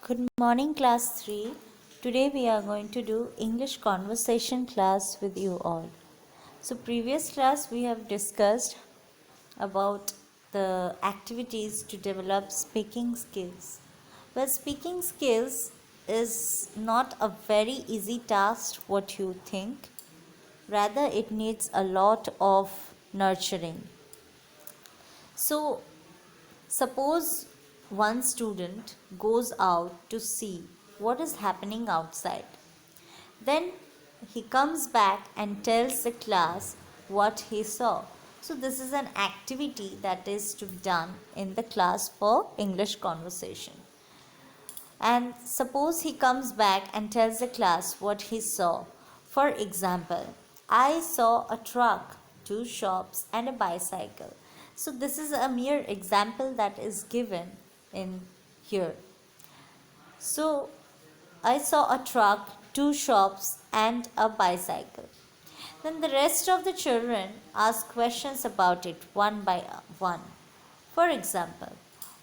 Good morning, class 3. Today we are going to do English conversation class with you all. So, previous class we have discussed about the activities to develop speaking skills. Well, speaking skills is not a very easy task, what you think. Rather, it needs a lot of nurturing. So, suppose one student goes out to see what is happening outside. Then he comes back and tells the class what he saw. So, this is an activity that is to be done in the class for English conversation. And suppose he comes back and tells the class what he saw. For example, I saw a truck, two shops, and a bicycle. So, this is a mere example that is given in here. So, I saw a truck, two shops, and a bicycle. Then the rest of the children ask questions about it one by one. For example,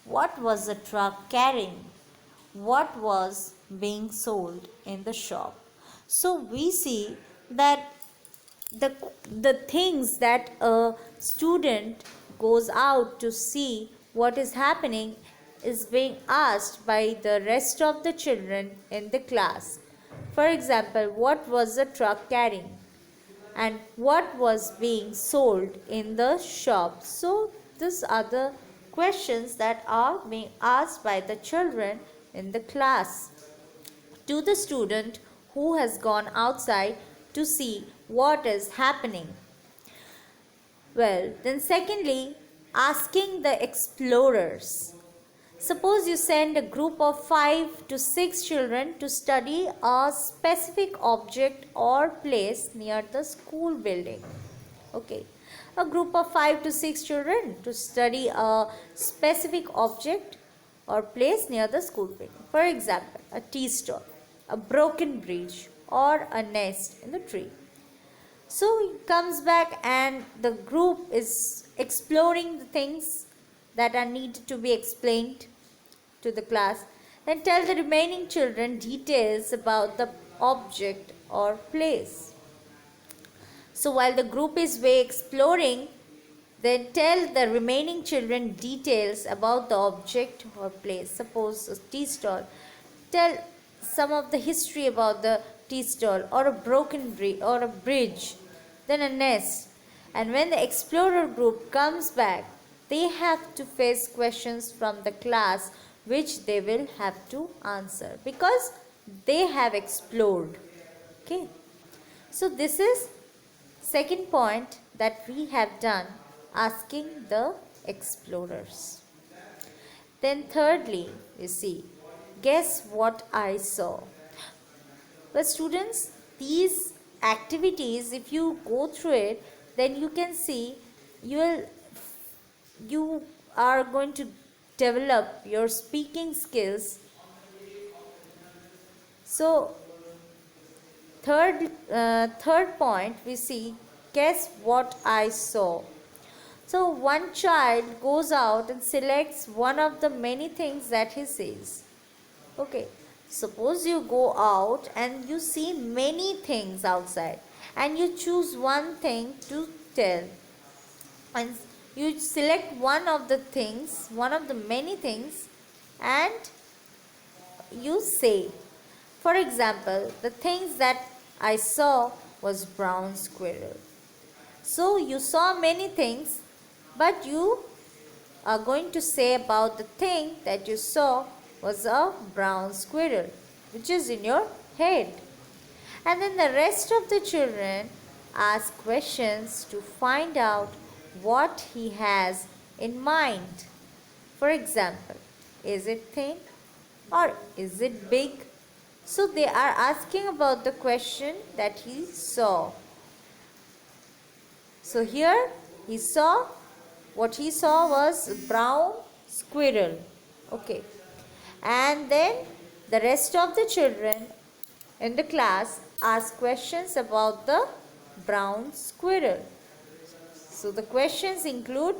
what was the truck carrying? What was being sold in the shop? So we see that the, the things that a student goes out to see what is happening is being asked by the rest of the children in the class. For example, what was the truck carrying? And what was being sold in the shop? So, these are the questions that are being asked by the children in the class to the student who has gone outside to see what is happening. Well, then, secondly, asking the explorers. Suppose you send a group of 5 to 6 children to study a specific object or place near the school building. Okay, a group of 5 to 6 children to study a specific object or place near the school building. For example, a tea stall, a broken bridge, or a nest in the tree. So he comes back and the group is exploring the things that are needed to be explained to the class. Then tell the remaining children details about the object or place. So while the group is way exploring, then tell the remaining children details about the object or place. Suppose a tea stall. Tell some of the history about the tea stall or a broken bridge or a bridge. Then a nest. And when the explorer group comes back, they have to face questions from the class which they will have to answer because they have explored. Okay. So this is second point that we have done, asking the explorers. Then thirdly, you see, guess what I saw. Well, students, these activities, if you go through it, then you can see you are going to develop your speaking skills. So third point we see, guess what I saw. So one child goes out and selects one of the many things that he sees. Okay, suppose you go out and you see many things outside and you choose one thing to tell, and you select one of the things, one of the many things, and you say. For example, the things that I saw was brown squirrel. So you saw many things, but you are going to say about the thing that you saw was a brown squirrel, which is in your head. And then the rest of the children ask questions to find out what he has in mind. For example, is it thin or is it big? So they are asking about the question that he saw. So here he saw, what he saw was brown squirrel. Okay. And then the rest of the children in the class ask questions about the brown squirrel. So the questions include,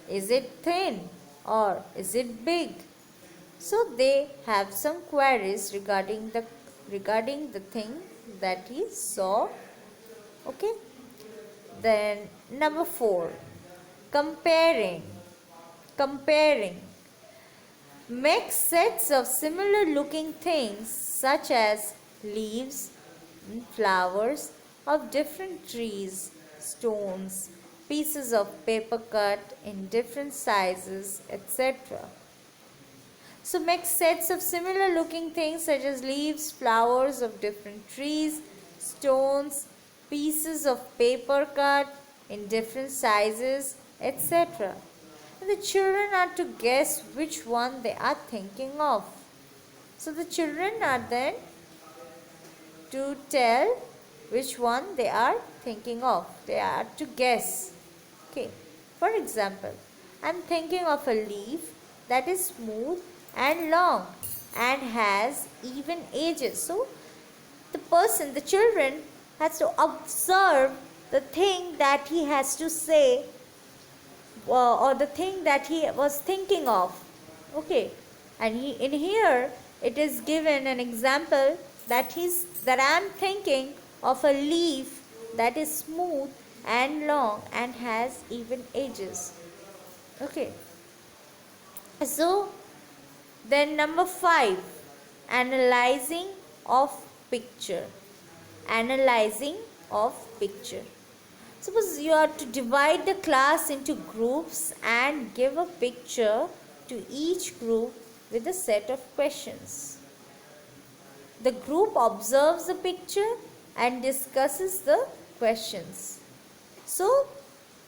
is it thin or is it big? So they have some queries regarding the thing that he saw. Okay. Then number 4, comparing. Comparing. Make sets of similar looking things such as leaves, flowers of different trees, stones, pieces of paper cut in different sizes, etc. So make sets of similar looking things such as leaves, flowers of different trees, stones, pieces of paper cut in different sizes, etc. And the children are to guess which one they are thinking of. So the children are then to tell which one they are thinking of. They are to guess. Okay. For example, I am thinking of a leaf that is smooth and long and has even edges. So the children has to observe the thing that he has to say, or the thing that he was thinking of. Okay. And in here it is given an example that I am thinking of a leaf that is smooth and long and has even edges. Okay. So then number 5, analyzing of picture. Analyzing of picture. Suppose you are to divide the class into groups and give a picture to each group with a set of questions. The group observes the picture and discusses the questions. So,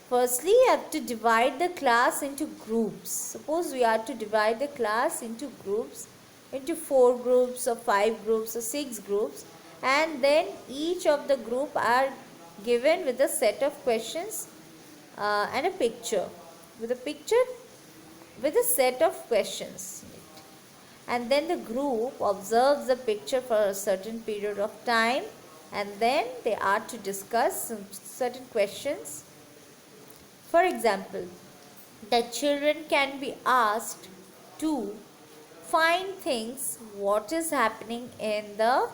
firstly, you have to divide the class into groups. Suppose we are to divide the class into groups, into 4 groups or 5 groups or 6 groups, and then each of the group are given with a set of questions and a picture. With a picture with a set of questions. And then the group observes the picture for a certain period of time, and then they are to discuss some certain questions. For example, the children can be asked to find things what is happening in the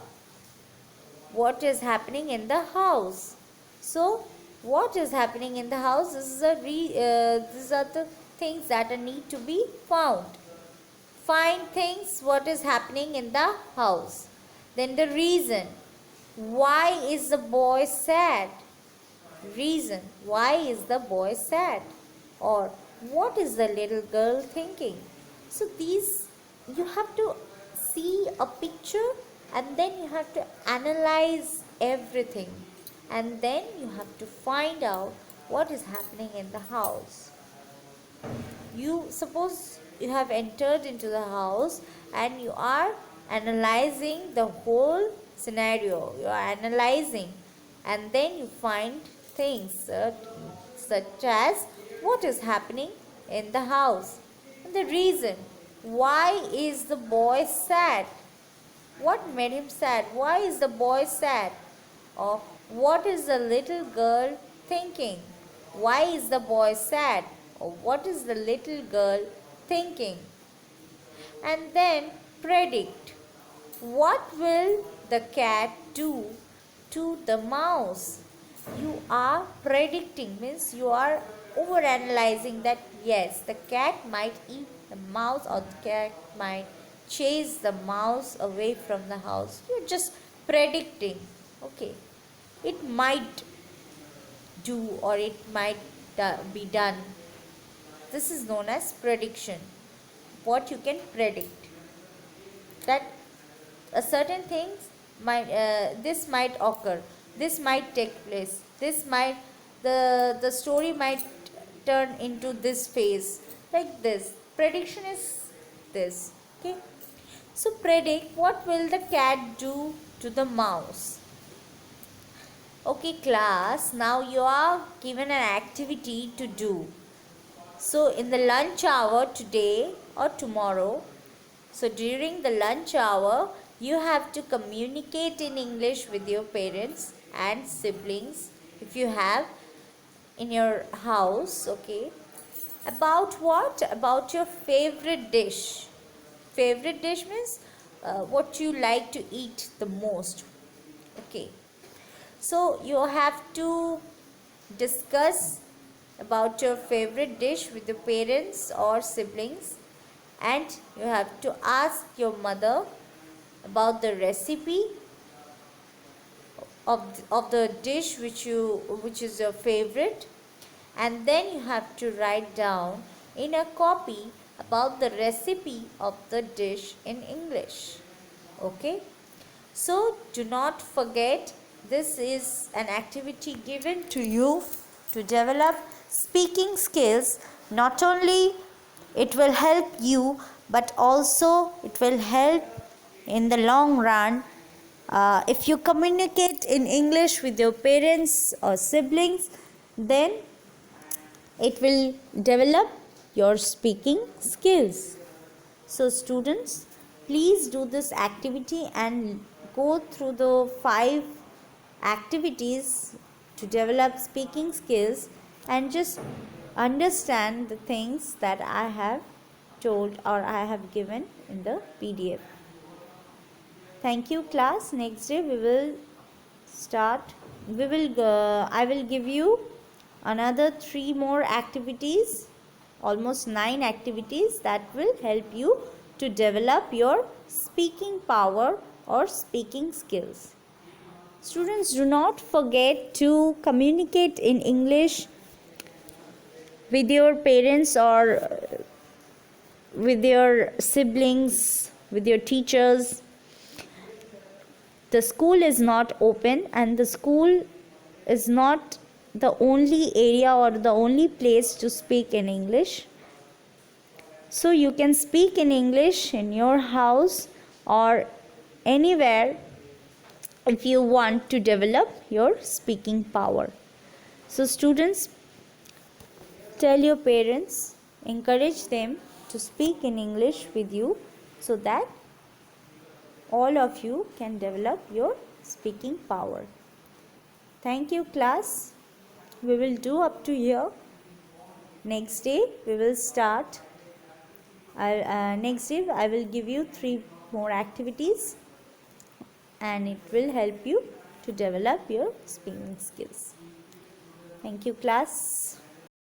house. So what is happening in the house, these are the things that need to be found. Find things what is happening in the house. Then the reason, why is the boy sad? Reason, why is the boy sad? Or what is the little girl thinking? So these, you have to see a picture and then you have to analyze everything, and then you have to find out what is happening in the house. You suppose you have entered into the house and you are analyzing the whole scenario. You are analyzing, and then you find things such as what is happening in the house, and the reason, why is the boy sad? What made him sad? Why is the boy sad? Or what is the little girl thinking? Why is the boy sad? Or what is the little girl thinking? And then predict. What will the cat do to the mouse? You are predicting, means you are over analyzing that yes, the cat might eat the mouse, or the cat might chase the mouse away from the house. You're just predicting. Okay. It might do, or it might be done. This is known as prediction. What you can predict, that a certain things might this might occur, this might take place, this might the story might turn into this phase, like this. Prediction is this. Okay. So predict, what will the cat do to the mouse? Okay class, now you are given an activity to do. So in the lunch hour today or tomorrow, so during the lunch hour, you have to communicate in English with your parents and siblings, if you have in your house. Okay. About what? About your favorite dish. favorite dish means what you like to eat the most. Okay, so you have to discuss about your favorite dish with your parents or siblings, and you have to ask your mother about the recipe of the dish which is your favorite, and then you have to write down in a copy about the recipe of the dish in English. Okay, so do not forget, this is an activity given to you to develop speaking skills. Not only it will help you, but also it will help in the long run. If you communicate in English with your parents or siblings, then it will develop your speaking skills. So students, please do this activity and go through the 5 activities to develop speaking skills, and just understand the things that I have told or I have given in the PDF. Thank you class. Next day we will start. I will give you another 3 more activities, almost 9 activities that will help you to develop your speaking power or speaking skills. Students, do not forget to communicate in English with your parents or with your siblings, with your teachers. The school is not open, and the school is not the only area or the only place to speak in English. So you can speak in English in your house or anywhere if you want to develop your speaking power. So students, tell your parents, encourage them to speak in English with you, so that all of you can develop your speaking power. Thank you class. We will do up to here. Next day we will start. Next day I will give you 3 more activities, and it will help you to develop your speaking skills. Thank you class.